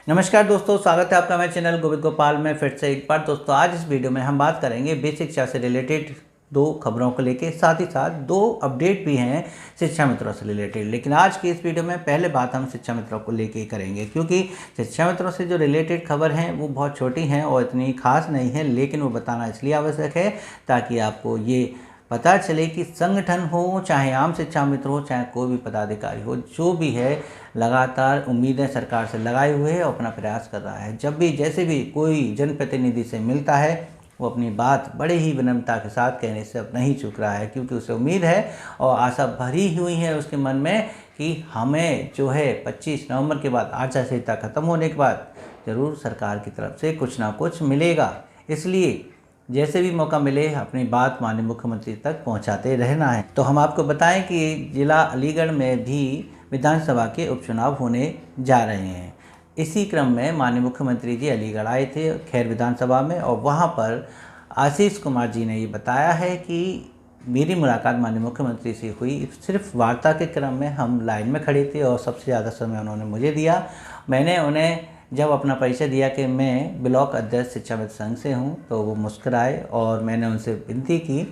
नमस्कार दोस्तों, स्वागत है आपका मेरे चैनल गोविंद गोपाल में फिर से एक बार। दोस्तों आज इस वीडियो में हम बात करेंगे बेसिक शिक्षा से रिलेटेड दो खबरों को लेके, साथ ही साथ दो अपडेट भी हैं शिक्षा मित्रों से रिलेटेड। लेकिन आज की इस वीडियो में पहले बात हम शिक्षा मित्रों को लेके करेंगे, क्योंकि शिक्षा मित्रों से जो रिलेटेड खबर हैं वो बहुत छोटी हैं और इतनी खास नहीं है, लेकिन वो बताना इसलिए आवश्यक है ताकि आपको ये पता चले कि संगठन हो, चाहे आम शिक्षा मित्र हो, चाहे कोई भी पदाधिकारी हो, जो भी है लगातार उम्मीदें सरकार से लगाए हुए है और अपना प्रयास कर रहा है। जब भी जैसे भी कोई जनप्रतिनिधि से मिलता है वो अपनी बात बड़े ही विनम्रता के साथ कहने से अब नहीं चूक रहा है, क्योंकि उसे उम्मीद है और आशा भरी हुई है उसके मन में कि हमें जो है 25 नवंबर के बाद आचार संहिता खत्म होने के बाद ज़रूर सरकार की तरफ से कुछ ना कुछ मिलेगा। इसलिए जैसे भी मौका मिले अपनी बात माननीय मुख्यमंत्री तक पहुंचाते रहना है। तो हम आपको बताएं कि जिला अलीगढ़ में भी विधानसभा के उपचुनाव होने जा रहे हैं। इसी क्रम में माननीय मुख्यमंत्री जी अलीगढ़ आए थे खैर विधानसभा में, और वहां पर आशीष कुमार जी ने ये बताया है कि मेरी मुलाकात माननीय मुख्यमंत्री से हुई। सिर्फ वार्ता के क्रम में हम लाइन में खड़े थे और सबसे ज़्यादा समय उन्होंने मुझे दिया। मैंने उन्हें जब अपना परिचय दिया कि मैं ब्लॉक अध्यक्ष शिक्षा मित्र संघ से हूं, तो वो मुस्कुराए और मैंने उनसे विनती की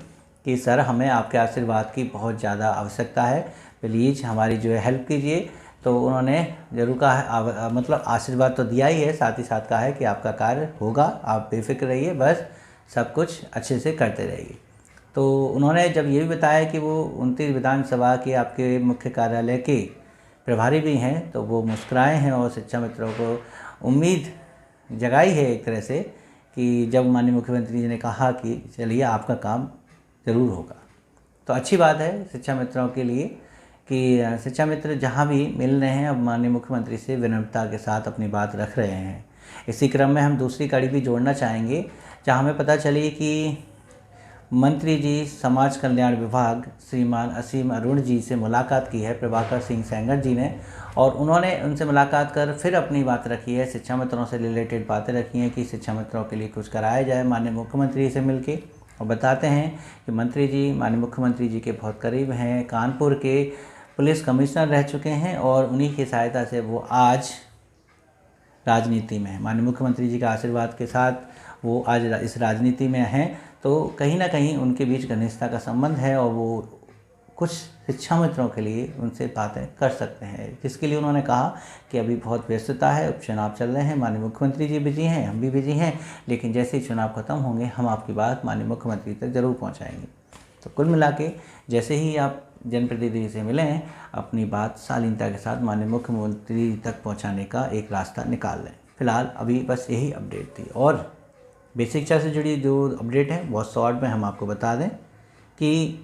कि सर हमें आपके आशीर्वाद की बहुत ज़्यादा आवश्यकता है, प्लीज़ हमारी जो है हेल्प कीजिए। तो उन्होंने ज़रूर कहा, मतलब आशीर्वाद तो दिया ही है, साथ ही साथ कहा है कि आपका कार्य होगा, आप बेफिक्र रहिए, बस सब कुछ अच्छे से करते रहिए। तो उन्होंने जब ये भी बताया कि वो 29 विधानसभा के आपके मुख्य कार्यालय के प्रभारी भी हैं, तो वो मुस्कुराए हैं और शिक्षा मित्रों को उम्मीद जगाई है एक तरह से कि जब माननीय मुख्यमंत्री जी ने कहा कि चलिए आपका काम ज़रूर होगा, तो अच्छी बात है शिक्षा मित्रों के लिए कि शिक्षा मित्र जहाँ भी मिल रहे हैं अब माननीय मुख्यमंत्री से विनम्रता के साथ अपनी बात रख रहे हैं। इसी क्रम में हम दूसरी कड़ी भी जोड़ना चाहेंगे, जहाँ हमें पता चली कि मंत्री जी समाज कल्याण विभाग श्रीमान असीम अरुण जी से मुलाकात की है प्रभाकर सिंह सेंगर जी ने, और उन्होंने उनसे मुलाकात कर फिर अपनी बात रखी है, शिक्षा मित्रों से रिलेटेड बातें रखी हैं कि शिक्षा मित्रों के लिए कुछ कराया जाए माननीय मुख्यमंत्री से मिलके। और बताते हैं कि मंत्री जी माननीय मुख्यमंत्री जी के बहुत करीब हैं, कानपुर के पुलिस कमिश्नर रह चुके हैं और उन्हीं की सहायता से वो आज राजनीति में माननीय मुख्यमंत्री जी के आशीर्वाद के साथ वो आज इस राजनीति में हैं। तो कहीं ना कहीं उनके बीच घनिष्ठता का संबंध है और वो कुछ शिक्षा मित्रों के लिए उनसे बातें कर सकते हैं, जिसके लिए उन्होंने कहा कि अभी बहुत व्यस्तता है, उपचुनाव चल रहे हैं, माननीय मुख्यमंत्री जी बिजी हैं, हम भी बिजी हैं, लेकिन जैसे ही चुनाव खत्म होंगे हम आपकी बात माननीय मुख्यमंत्री तक ज़रूर पहुँचाएँगे। तो कुल मिला के जैसे ही आप जनप्रतिनिधि से मिलें अपनी बात शालीनता के साथ माननीय मुख्यमंत्री तक पहुँचाने का एक रास्ता निकाल लें। फिलहाल अभी बस यही अपडेट थी, और बेसिक शिक्षा से जुड़ी जो अपडेट है बहुत शॉर्ट में हम आपको बता दें कि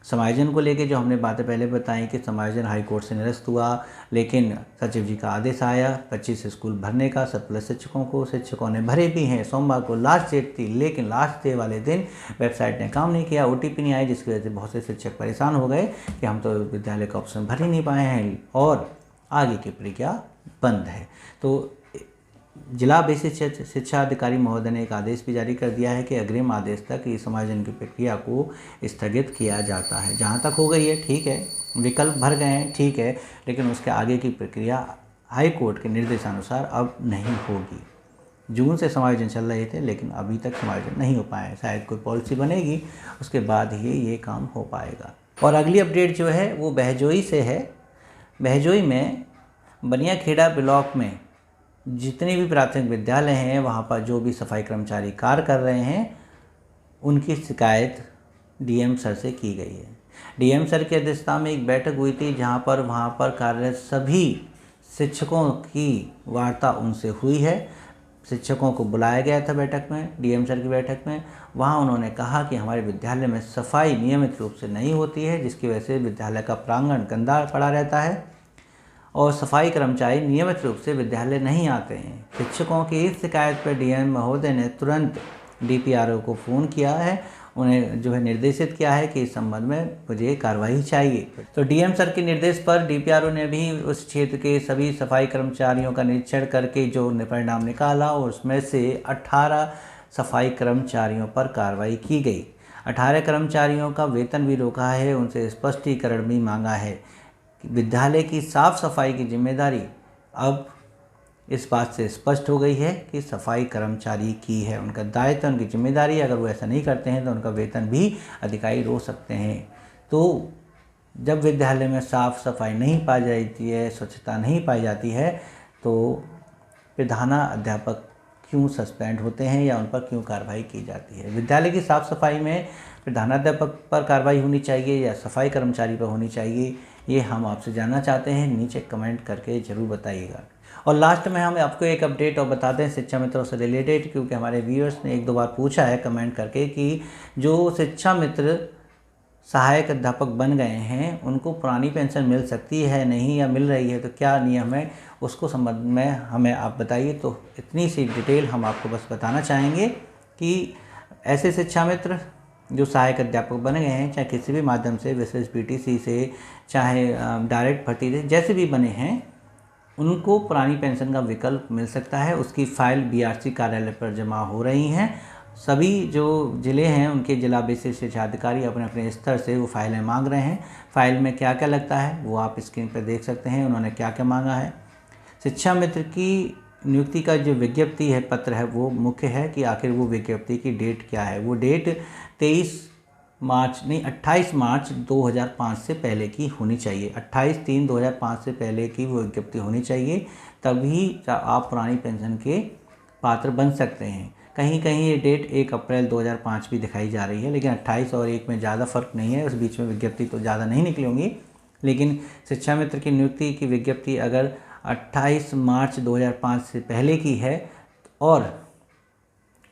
समायोजन को लेके जो हमने बातें पहले बताई कि समायोजन हाई कोर्ट से निरस्त हुआ, लेकिन सचिव जी का आदेश आया 25 स्कूल भरने का सरप्लस शिक्षकों को, शिक्षकों ने भरे भी हैं। सोमवार को लास्ट डेट थी, लेकिन लास्ट डे वाले दिन वेबसाइट ने काम नहीं किया, OTP नहीं आई, जिसकी वजह से बहुत से शिक्षक परेशान हो गए कि हम तो विद्यालय का ऑप्शन भर ही नहीं पाए हैं और आगे की प्रक्रिया बंद है। तो जिला बेसिक शिक्षा अधिकारी महोदय ने एक आदेश भी जारी कर दिया है कि अग्रिम आदेश तक इस समायोजन की प्रक्रिया को स्थगित किया जाता है। जहां तक हो गई है ठीक है, विकल्प भर गए हैं ठीक है, लेकिन उसके आगे की प्रक्रिया हाई कोर्ट के निर्देशानुसार अब नहीं होगी। जून से समायोजन चल रहे थे, लेकिन अभी तक समायोजन नहीं हो पाया। शायद कोई पॉलिसी बनेगी उसके बाद ही ये काम हो पाएगा। और अगली अपडेट जो है वो बहजोई से है। बहजोई में बनियाखेड़ा ब्लॉक में जितने भी प्राथमिक विद्यालय हैं वहाँ पर जो भी सफाई कर्मचारी कार्य कर रहे हैं उनकी शिकायत DM सर से की गई है। DM सर की अध्यक्षता में एक बैठक हुई थी जहाँ पर वहाँ पर कार्यरत सभी शिक्षकों की वार्ता उनसे हुई है। शिक्षकों को बुलाया गया था बैठक में, DM सर की बैठक में। वहाँ उन्होंने कहा कि हमारे विद्यालय में सफाई नियमित रूप से नहीं होती है, जिसकी वजह से विद्यालय का प्रांगण गंदा पड़ा रहता है और सफाई कर्मचारी नियमित रूप से विद्यालय नहीं आते हैं। शिक्षकों की इस शिकायत पर DM महोदय ने तुरंत DPRO को फ़ोन किया है, उन्हें जो है निर्देशित किया है कि इस संबंध में मुझे कार्रवाई चाहिए। तो DM सर के निर्देश पर DPRO ने भी उस क्षेत्र के सभी सफाई कर्मचारियों का निरीक्षण करके जो परिणाम निकाला और उसमें से 18 सफाई कर्मचारियों पर कार्रवाई की गई। 18 कर्मचारियों का वेतन भी रोका है, उनसे स्पष्टीकरण भी मांगा है। विद्यालय की साफ सफाई की जिम्मेदारी अब इस बात से स्पष्ट हो गई है कि सफाई कर्मचारी की है उनका दायित्व, उनकी जिम्मेदारी। अगर वो ऐसा नहीं करते हैं तो उनका वेतन भी अधिकारी रोक सकते हैं। तो जब विद्यालय में साफ़ सफाई नहीं पाई जाती है, स्वच्छता नहीं पाई जाती है, तो प्रधानाध्यापक क्यों सस्पेंड होते हैं या उन पर क्यों कार्रवाई की जाती है। विद्यालय की साफ़ सफाई में प्रधानाध्यापक पर कार्रवाई होनी चाहिए या सफाई कर्मचारी पर होनी चाहिए, ये हम आपसे जानना चाहते हैं। नीचे कमेंट करके ज़रूर बताइएगा। और लास्ट में हम आपको एक अपडेट और बताते हैं शिक्षा मित्रों से रिलेटेड, क्योंकि हमारे व्यूअर्स ने 1-2 बार पूछा है कमेंट करके कि जो शिक्षा मित्र सहायक अध्यापक बन गए हैं उनको पुरानी पेंशन मिल सकती है नहीं, या मिल रही है तो क्या नियम है, उसको संबंध में हमें आप बताइए। तो इतनी सी डिटेल हम आपको बस बताना चाहेंगे कि ऐसे शिक्षा मित्र जो सहायक अध्यापक बन गए हैं, चाहे किसी भी माध्यम से, विशेष पीटीसी से, चाहे डायरेक्ट भर्ती से, जैसे भी बने हैं, उनको पुरानी पेंशन का विकल्प मिल सकता है। उसकी फ़ाइल बीआरसी कार्यालय पर जमा हो रही हैं। सभी जो ज़िले हैं उनके जिला विशेष शिक्षा अधिकारी अपने अपने स्तर से वो फाइलें मांग रहे हैं। फ़ाइल में क्या क्या लगता है वो आप स्क्रीन पर देख सकते हैं, उन्होंने क्या क्या मांगा है। शिक्षा मित्र की नियुक्ति का जो विज्ञप्ति है, पत्र है, वो मुख्य है कि आखिर वो विज्ञप्ति की डेट क्या है। वो डेट 28 मार्च 2005 से पहले की होनी चाहिए। 28/3/2005 से पहले की वो विज्ञप्ति होनी चाहिए, तभी आप पुरानी पेंशन के पात्र बन सकते हैं। कहीं कहीं ये डेट 1 अप्रैल 2005 भी दिखाई जा रही है, लेकिन 28 और 1 में ज़्यादा फ़र्क नहीं है। उस बीच में विज्ञप्ति तो ज़्यादा नहीं निकली होंगी, लेकिन शिक्षा मित्र की नियुक्ति की विज्ञप्ति अगर 28 मार्च 2005 से पहले की है और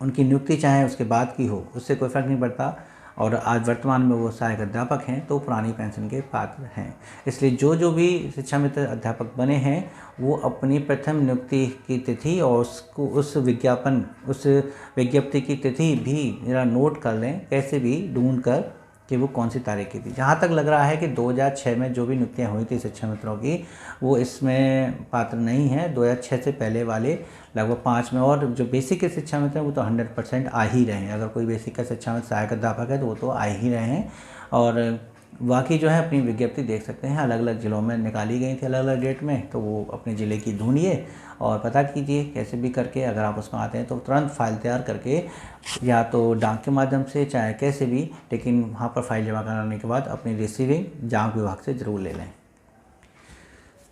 उनकी नियुक्ति चाहे उसके बाद की हो, उससे कोई फ़र्क नहीं पड़ता, और आज वर्तमान में वो सहायक अध्यापक हैं तो पुरानी पेंशन के पात्र हैं। इसलिए जो भी शिक्षा मित्र अध्यापक बने हैं वो अपनी प्रथम नियुक्ति की तिथि और उस विज्ञप्ति की तिथि भी जरा नोट कर लें, कैसे भी ढूंढ कर कि वो कौन सी तारीख की थी। जहाँ तक लग रहा है कि 2006 में जो भी नियुक्तियाँ हुई थी शिक्षा मित्रों की, वो इसमें पात्र नहीं है। 2006 से पहले वाले लगभग 5 में, और जो बेसिक के शिक्षा मित्र हैं वो तो 100% आ ही रहे हैं। अगर कोई बेसिक का शिक्षा मित्र सहायक अध्यापक है तो वो तो आ ही रहे हैं। और बाकी जो है अपनी विज्ञप्ति देख सकते हैं, अलग अलग ज़िलों में निकाली गई थी अलग अलग डेट में, तो वो अपने ज़िले की ढूंढिए और पता कीजिए कैसे भी करके। अगर आप उसमें आते हैं तो तुरंत फाइल तैयार करके, या तो डाक के माध्यम से चाहे कैसे भी, लेकिन वहाँ पर फाइल जमा कराने के बाद अपनी रिसीविंग डाक विभाग से ज़रूर ले लें।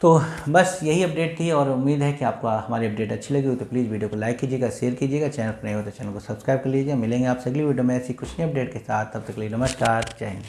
तो बस यही अपडेट थी, और उम्मीद है कि आपको हमारी अपडेट अच्छी लगी हो तो प्लीज़ वीडियो को लाइक कीजिएगा, शेयर कीजिएगा। चैनल पर नए हो तो चैनल को सब्सक्राइब कर लीजिए। मिलेंगे आपसे अगली वीडियो में ऐसी कुछ नई अपडेट के साथ, तब तक के लिए नमस्कार, जय हिंद।